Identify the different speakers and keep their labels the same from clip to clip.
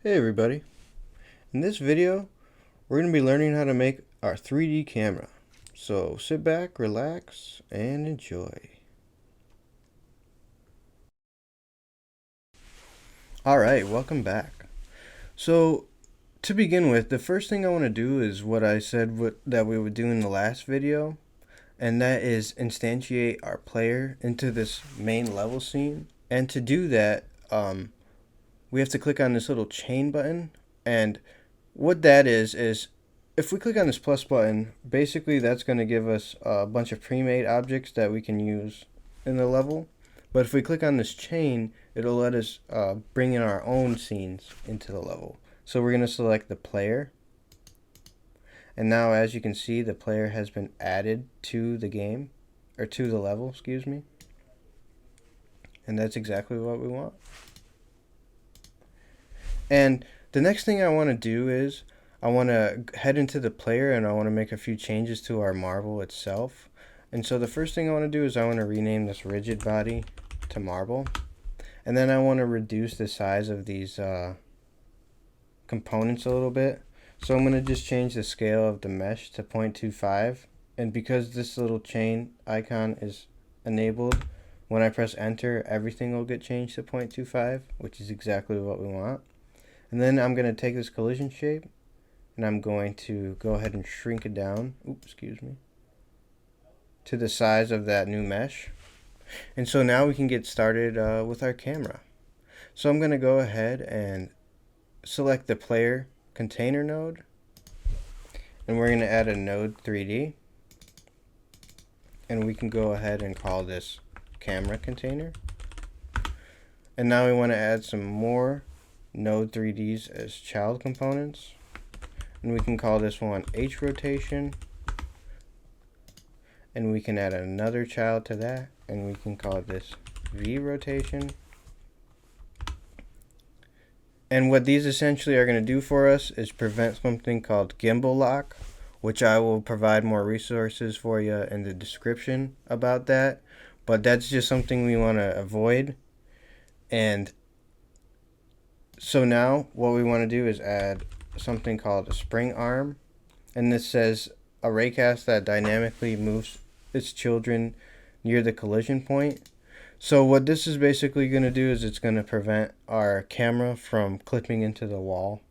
Speaker 1: Hey everybody, in this video we're going to be learning how to make our 3D camera. So sit back, relax, and enjoy. Alright, welcome back. So to begin with, the first thing I want to do is what I said that we would do in the last video, and that is instantiate our player into this main level scene. And to do that, we have to click on this little chain button, and what that is if we click on this plus button, basically that's going to give us a bunch of pre-made objects that we can use in the level. But if we click on this chain, it'll let us bring in our own scenes into the level. So we're going to select the player. And now, as you can see, the player has been added to the game, or to the level, excuse me. And that's exactly what we want. And the next thing I want to do is I want to head into the player and I want to make a few changes to our marble itself. And so the first thing I want to do is I want to rename this rigid body to marble. And then I want to reduce the size of these components a little bit. So I'm going to just change the scale of the mesh to 0.25. And because this little chain icon is enabled, when I press enter, everything will get changed to 0.25, which is exactly what we want. And then I'm going to take this collision shape and I'm going to go ahead and shrink it down, to the size of that new mesh. And so now we can get started with our camera. So I'm going to go ahead and select the player container node, and we're going to add a node 3D, and we can go ahead and call this camera container. And now we want to add some more node 3Ds as child components, and we can call this one H rotation, and we can add another child to that, and we can call this V rotation. And what these essentially are going to do for us is prevent something called gimbal lock, which I will provide more resources for you in the description about that, but that's just something we want to avoid. And so now what we want to do is add something called a spring arm, and this says a raycast that dynamically moves its children near the collision point. So what this is basically going to do is it's going to prevent our camera from clipping into the wall.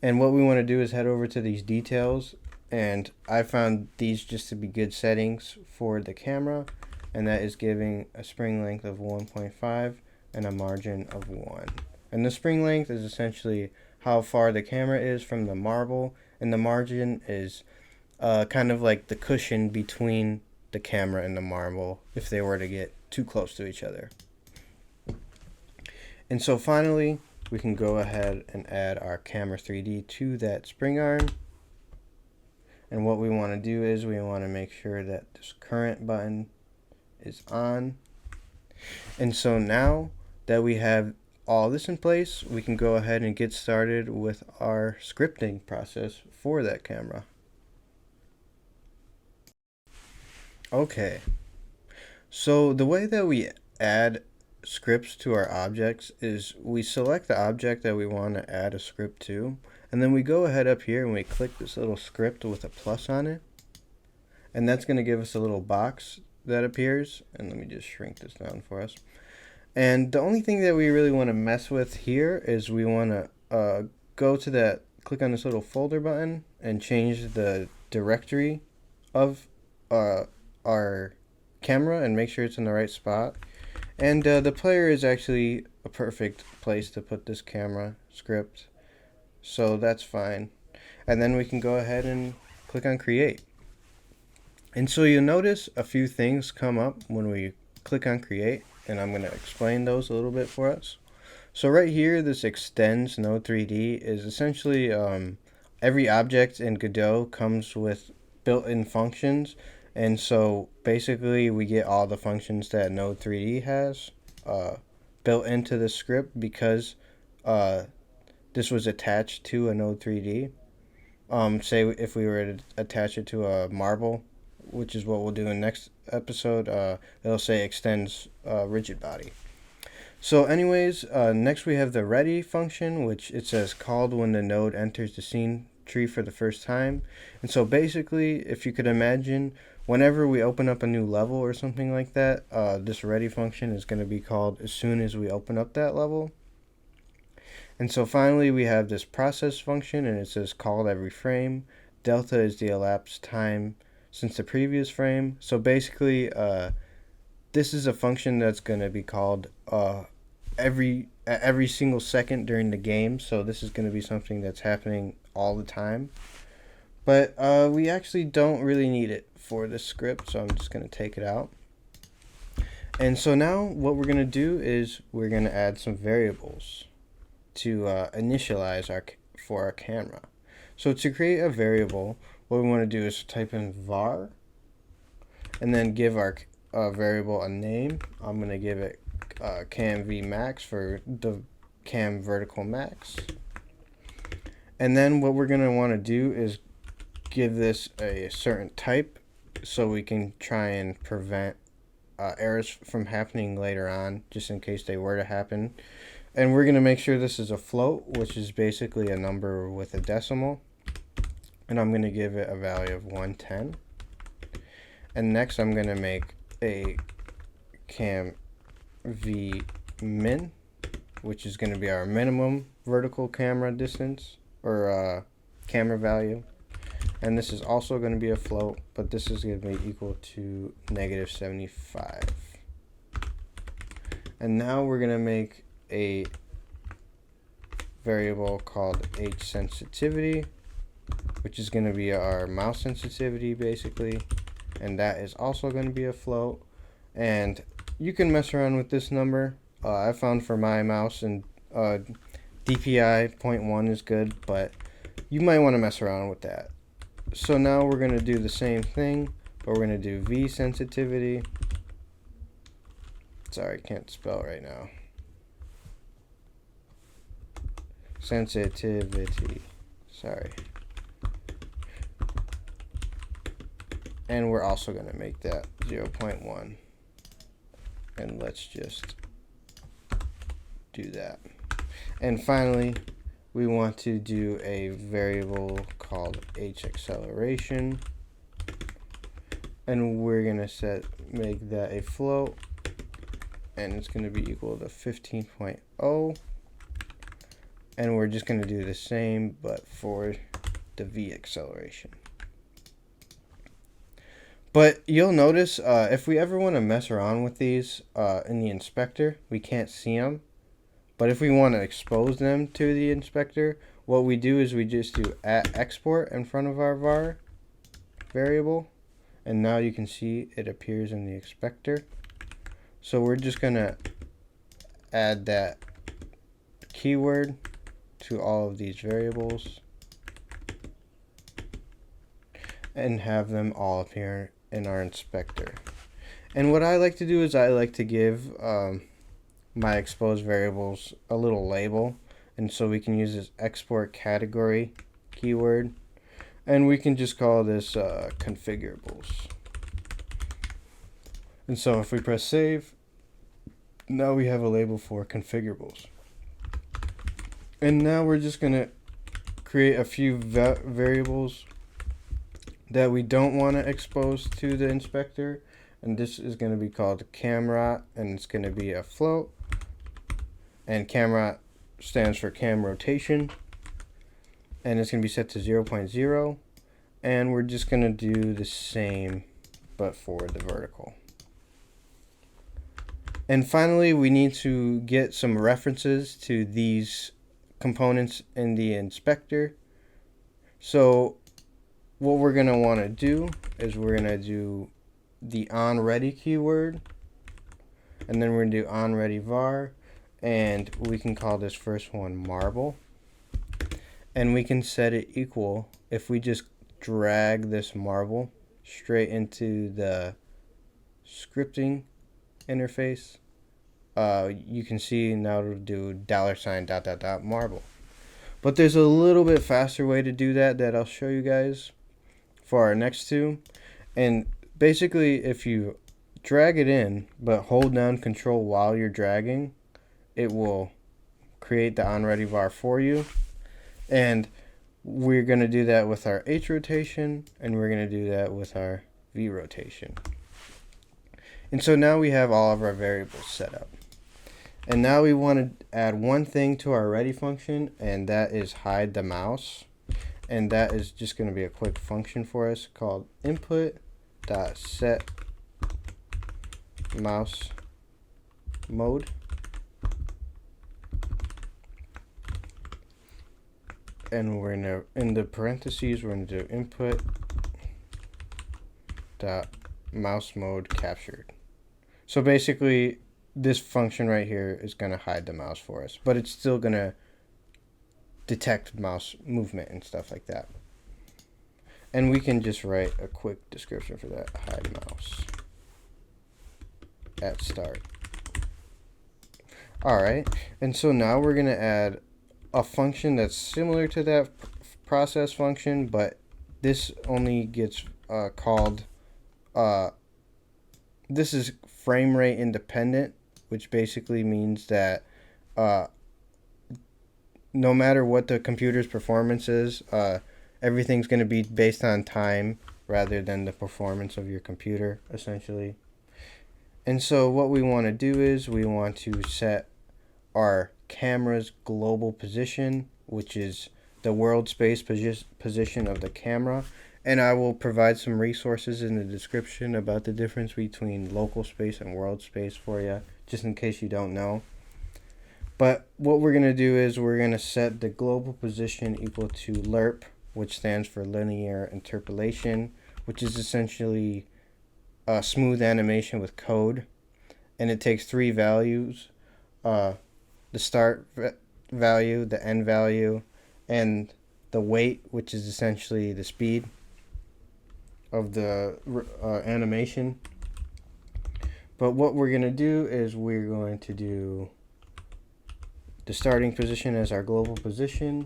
Speaker 1: And what we want to do is head over to these details, and I found these just to be good settings for the camera, and that is giving a spring length of 1.5 and a margin of 1. And the spring length is essentially how far the camera is from the marble, and the margin is kind of like the cushion between the camera and the marble if they were to get too close to each other. And so finally, we can go ahead and add our camera 3D to that spring arm. And what we want to do is we want to make sure that this current button is on. And so now that we have all this in place, we can go ahead and get started with our scripting process for that camera. Okay, so the way that we add scripts to our objects is we select the object that we want to add a script to, and then we go ahead up here and we click this little script with a plus on it, and that's going to give us a little box that appears. And let me just shrink this down for us. And the only thing that we really want to mess with here is we want to go to that, click on this little folder button and change the directory of our camera and make sure it's in the right spot. And the player is actually a perfect place to put this camera script, so that's fine. And then we can go ahead and click on create. And so you'll notice a few things come up when we click on create, and I'm going to explain those a little bit for us. So right here, this extends node 3D is essentially every object in Godot comes with built-in functions. And so basically we get all the functions that node 3D has built into the script because this was attached to a node 3D. Say if we were to attach it to a marble, which is what we'll do in next episode, it'll say extends rigid body. So anyways, next we have the ready function, which it says called when the node enters the scene tree for the first time. And so basically, if you could imagine, whenever we open up a new level or something like that, this ready function is going to be called as soon as we open up that level. And so finally, we have this process function, and it says called every frame. Delta is the elapsed time since the previous frame. So basically, this is a function that's going to be called every single second during the game. So this is going to be something that's happening all the time. But we actually don't really need it for this script, so I'm just going to take it out. And so now what we're going to do is we're going to add some variables to initialize for our camera. So to create a variable, what we want to do is type in var and then give our variable a name. I'm going to give it cam v max for the cam vertical max. And then what we're going to want to do is give this a certain type so we can try and prevent errors from happening later on, just in case they were to happen. And we're going to make sure this is a float, which is basically a number with a decimal. And I'm going to give it a value of 110. And next I'm going to make a cam v min, which is going to be our minimum vertical camera distance or camera value. And this is also going to be a float, but this is going to be equal to -75. And now we're going to make a variable called h sensitivity, which is going to be our mouse sensitivity basically, and that is also going to be a float. And you can mess around with this number. I found for my mouse and DPI 0.1 is good, but you might want to mess around with that. So now we're going to do the same thing, but we're going to do v sensitivity. Sorry, I can't spell right now. Sensitivity. Sorry. And we're also going to make that 0.1. And let's just do that. And finally, we want to do a variable called h acceleration. And we're going to make that a float. And it's going to be equal to 15.0. And we're just going to do the same, but for the v acceleration. But you'll notice if we ever want to mess around with these in the inspector, we can't see them. But if we want to expose them to the inspector, what we do is we just do @export in front of our var variable. And now you can see it appears in the inspector. So we're just going to add that keyword to all of these variables and have them all appear in our inspector. And what I like to do is I like to give my exposed variables a little label, and so we can use this export category keyword, and we can just call this configurables. And so if we press save, now we have a label for configurables. And now we're just going to create a few variables that we don't want to expose to the inspector. And this is going to be called camera, and it's going to be a float. And camera stands for cam rotation. And it's going to be set to 0.0. And we're just going to do the same, but for the vertical. And finally, we need to get some references to these components in the inspector. So what we're going to want to do is we're going to do the onReady keyword, and then we're going to do onReady var, and we can call this first one marble, and we can set it equal if we just drag this marble straight into the scripting interface. You can see now it'll do $! Marble. But there's a little bit faster way to do that I'll show you guys for our next two. And basically, if you drag it in but hold down control while you're dragging, it will create the onReady var for you. And we're going to do that with our H rotation, and we're going to do that with our V rotation. And so now we have all of our variables set up. And now we want to add one thing to our ready function, and that is hide the mouse. And that is just going to be a quick function for us called input.set mouse mode. And we're going to, in the parentheses, we're going to do input dot mouse mode captured. So basically, this function right here is going to hide the mouse for us, but it's still going to detect mouse movement and stuff like that. And we can just write a quick description for that. Hide mouse at start. Alright, and so now we're going to add a function that's similar to that process function, but this only gets called, this is frame rate independent, which basically means that no matter what the computer's performance is, everything's going to be based on time rather than the performance of your computer, essentially. And so what we want to do is we want to set our camera's global position, which is the world space position of the camera. And I will provide some resources in the description about the difference between local space and world space for you, just in case you don't know. But what we're going to do is we're going to set the global position equal to lerp, which stands for linear interpolation, which is essentially a smooth animation with code. And it takes three values, the start value, the end value, and the weight, which is essentially the speed of the animation. But what we're going to do is we're going to do the starting position as our global position,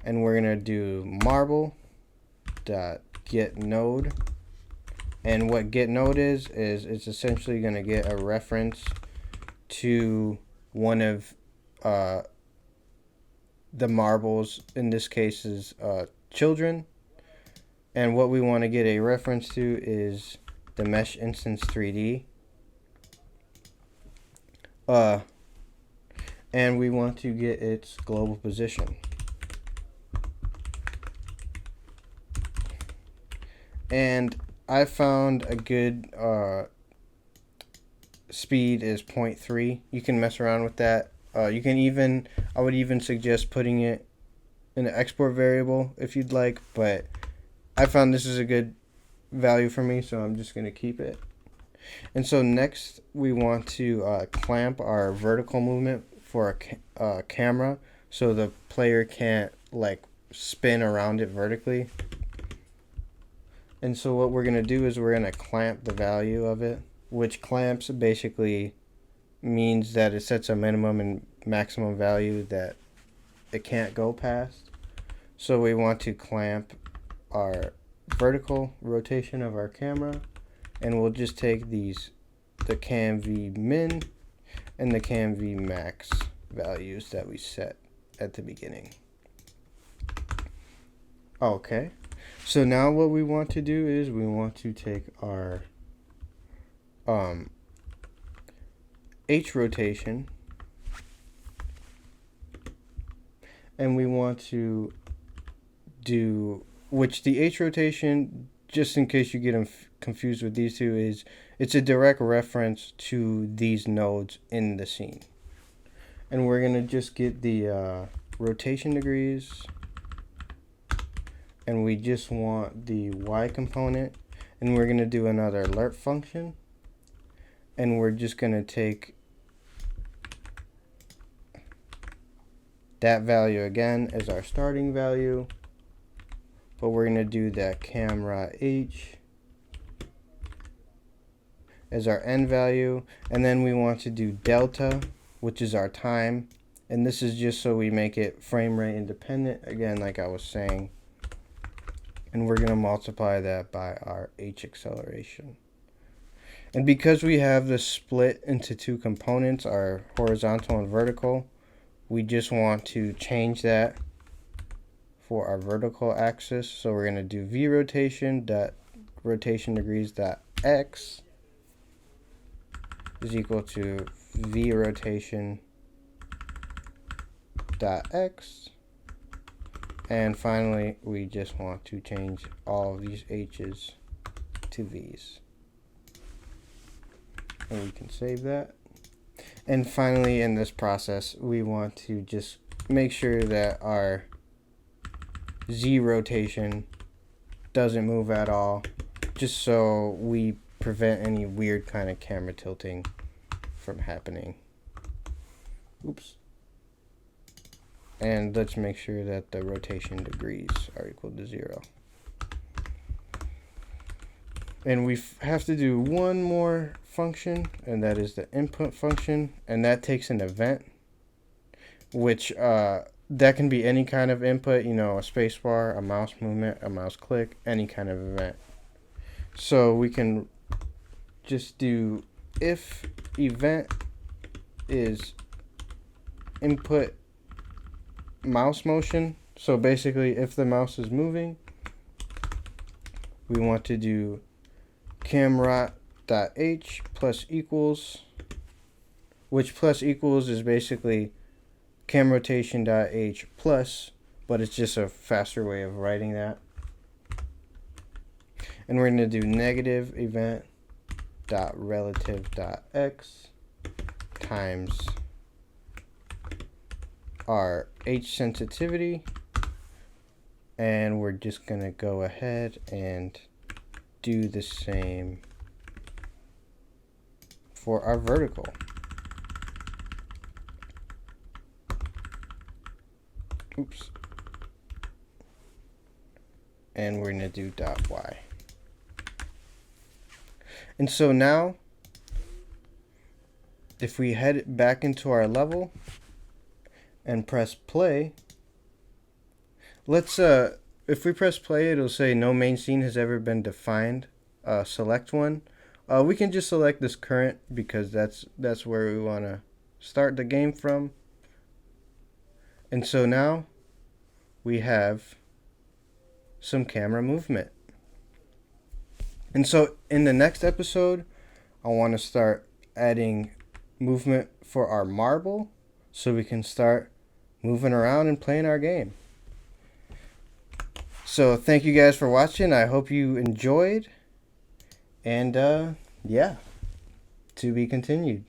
Speaker 1: and we're going to do marble.getNode. And what getNode is it's essentially going to get a reference to one of the marbles, in this case is children. And what we want to get a reference to is the mesh instance 3D. And we want to get its global position. And I found a good speed is 0.3. You can mess around with that. You can even, I would even suggest putting it in an export variable if you'd like, but I found this is a good value for me, so I'm just going to keep it. And so next we want to clamp our vertical movement for a camera so the player can't like spin around it vertically. And so what we're going to do is we're going to clamp the value of it, which clamps basically means that it sets a minimum and maximum value that it can't go past. So we want to clamp our vertical rotation of our camera, and we'll just take these, the CamV min and the CamV max values that we set at the beginning. Okay, so now what we want to do is we want to take our H rotation, and we want to do, which the H rotation, just in case you get them confused with these two, is it's a direct reference to these nodes in the scene. And we're going to just get the rotation degrees, and we just want the Y component, and we're going to do another lerp function, and we're just going to take that value again as our starting value, but we're going to do that camera H as our end value, and then we want to do delta, which is our time, and this is just so we make it frame rate independent, again like I was saying, and we're going to multiply that by our H acceleration. And because we have this split into two components, our horizontal and vertical, we just want to change that for our vertical axis. So we're going to do v rotation dot rotation degrees dot x is equal to v rotation dot x. And finally, we just want to change all of these h's to v's. And we can save that. And finally, in this process, we want to just make sure that our z rotation doesn't move at all, just so we prevent any weird kind of camera tilting from happening. Oops. And let's make sure that the rotation degrees are equal to 0. And we have to do one more function, and that is the input function, and that takes an event, which that can be any kind of input, you know, a spacebar, a mouse movement, a mouse click, any kind of event. So we can just do if event is input mouse motion. So basically, if the mouse is moving, we want to do camRot.h plus equals, which plus equals is basically camRotation.h plus, but it's just a faster way of writing that. And we're going to do negative event dot relative dot x times our h sensitivity, and we're just going to go ahead and do the same for our vertical. Oops. And we're going to do dot y. And so now, if we head back into our level and press play, let's if we press play, it'll say no main scene has ever been defined. Select one. We can just select this current because that's where we want to start the game from. And so now we have some camera movement. And so in the next episode, I want to start adding movement for our marble so we can start moving around and playing our game. So thank you guys for watching. I hope you enjoyed. And yeah, to be continued.